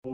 Le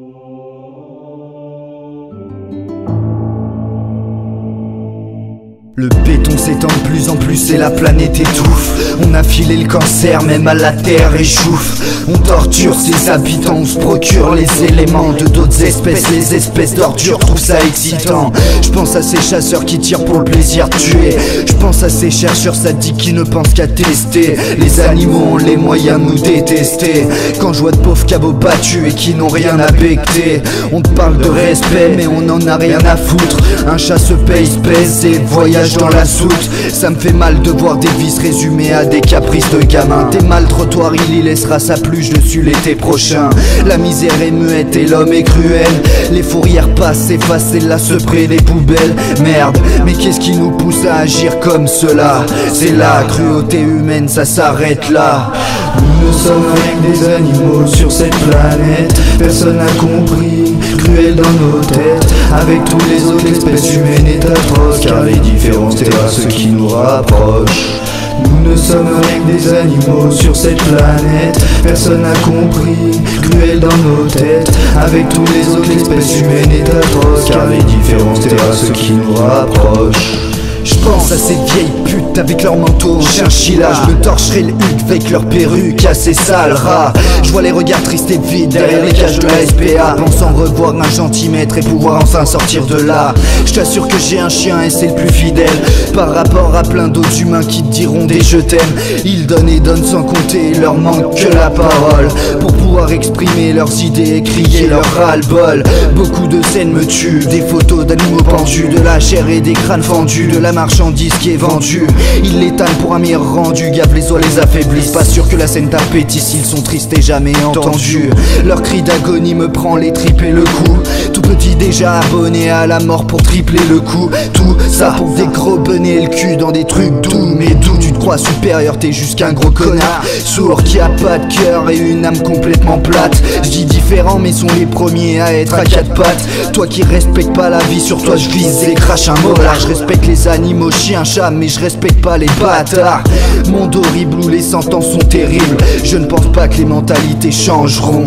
béton s'étend de plus en plus et la planète étouffe. On a filé le cancer, même à la terre échouffe. On torture ses habitants, on se procure les éléments de d'autres espèces. Les espèces d'ordures trouvent ça excitant. Je pense à ces chasseurs qui tirent pour le plaisir de tuer. Je pense à ces chercheurs sadiques qui ne pensent qu'à tester. Les animaux ont les moyens de nous détester. Quand je vois de pauvres cabots battus et qui n'ont rien à becter. On te parle de respect mais on en a rien à foutre. Un chat se paye, se pèse et voyage dans la soute. Ça me fait mal de voir des vices résumés à des caprices de gamins. T'es mal trottoir, il y laissera sa pluche dessus l'été prochain. La misère est muette et l'homme est cruel. Les fourrières passent, s'effacent et là se près des poubelles. Merde, mais qu'est-ce qui nous pousse à agir comme cela? C'est la cruauté humaine, ça s'arrête là. Nous ne sommes rien que des animaux sur cette planète. Personne n'a compris, cruel dans nos têtes. Avec tous les autres, l'espèce humaine est atroce, car les différences terrassent ce qui nous rapproche. Nous ne sommes rien que des animaux sur cette planète. Personne n'a compris, cruel dans nos têtes. Avec tous les autres, l'espèce humaine est atroce, car les différences terrassent ce qui nous rapproche. Je pense à ces vieilles putes avec leur manteau en chinchilla. Je me torcherai le huc avec leur perruque à ces sales rats. Je vois les regards tristes et vides derrière les cages de la SPA, pensant revoir un gentilmètre et pouvoir enfin sortir de là. Je t'assure que j'ai un chien et c'est le plus fidèle par rapport à plein d'autres humains qui te diront des je t'aime. Ils donnent et donnent sans compter, il leur manque que la parole pour pouvoir exprimer leurs idées et crier leur ras-le-bol. Beaucoup de scènes me tuent, des photos d'animaux pendus, de la chair et des crânes fendus, de la marchandise qui est vendue. Ils l'étalent pour un meilleur rendu, gavent les oies, les affaiblissent. Pas sûr que la scène t'appétisse, ils sont tristes et jamais entendus. Leur cri d'agonie me prend les tripes et le cou. Tout petit déjà abonné à la mort pour tripler le coup. Tout ça pour des gros bonnets le cul dans des trucs doux. Mais d'où tu te crois supérieur, t'es juste qu'un gros connard sourd qui a pas de cœur et une âme complètement plate. Je dis différent mais sont les premiers à être à quatre pattes. Toi qui respectes pas la vie, sur toi je vise et crache un mot là. Je respecte les animaux, chiens, chats, mais je respecte pas les bâtards. Monde horrible où les sentences sont terribles. Je ne pense pas que les mentalités changeront.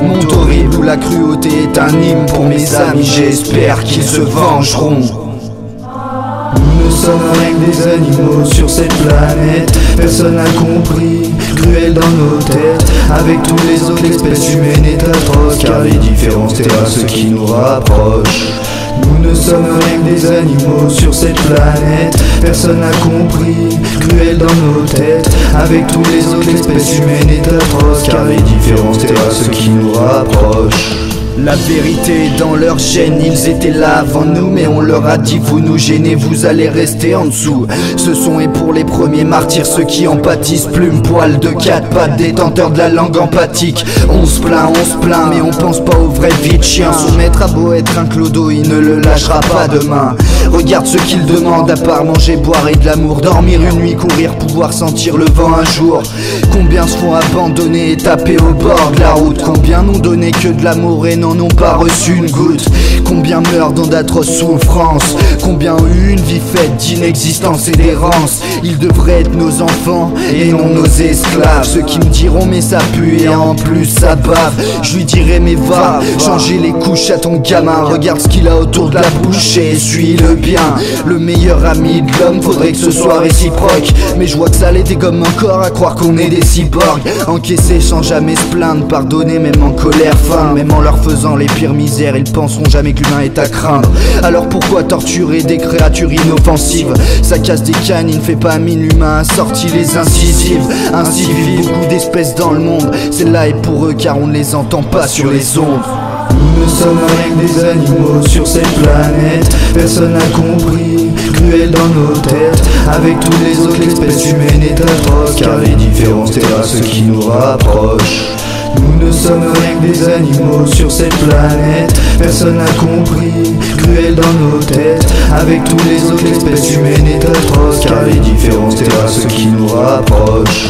Monde horrible où la cruauté est un hymne pour mes amis, j'espère qu'ils se vengeront. Nous ne sommes rien que des animaux sur cette planète. Personne n'a compris, cruel dans nos têtes. Avec tous les autres, l'espèce humaine est atroce, car les différences terrassent ce qui nous rapproche. Nous ne sommes rien que des animaux sur cette planète. Personne n'a compris, cruel dans nos têtes. Avec tous les autres, l'espèce humaine est atroce, car les différences terrassent ce qui nous rapproche. La vérité est dans leur gène, ils étaient là avant nous, mais on leur a dit vous nous gênez, vous allez rester en dessous. Ce son est pour les premiers martyrs, ceux qui en pâtissent. Plume, poil de quatre pattes, détenteurs de la langue empathique. On se plaint, mais on pense pas aux vraies vies de chiens. Son maître a beau être un clodo, il ne le lâchera pas demain. Regarde ce qu'il demande à part manger, boire et de l'amour. Dormir une nuit, courir, pouvoir sentir le vent un jour. Combien se font abandonner et taper au bord de la route? Combien n'ont donné que de l'amour et n'en ont pas reçu une goutte? Combien meurent dans d'atroces souffrances? Combien ont eu une vie faite d'inexistence et d'errance? Ils devraient être nos enfants et non nos esclaves. Ceux qui me diront mais ça pue et en plus ça bave, je lui dirai mais va changer les couches à ton gamin. Regarde ce qu'il a autour de la bouche et suis-le bien. Le meilleur ami de l'homme, faudrait que ce soit réciproque. Mais je vois que ça les dégomme encore à croire qu'on est des cyborgs. Encaisser sans jamais se plaindre, pardonner même en colère, faim, même en leur faisant les pires misères, ils penseront jamais que l'humain est à craindre. Alors pourquoi torturer des créatures inoffensives? Ça casse des canines, fait pas mine, l'humain a sorti les incisives. Ainsi vivent beaucoup d'espèces dans le monde. Celle-là est pour eux car on ne les entend pas sur les ondes. Nous ne sommes rien que des animaux sur cette planète. Personne n'a compris, cruel dans nos têtes. Avec tous les autres, l'espèce humaine est atroce, car les différences terrassent ce qui nous rapproche. Nous ne sommes rien que des animaux sur cette planète. Personne n'a compris, cruel dans nos têtes. Avec tous les autres, l'espèce humaine est atroce, car les différences terrassent ce qui nous rapproche.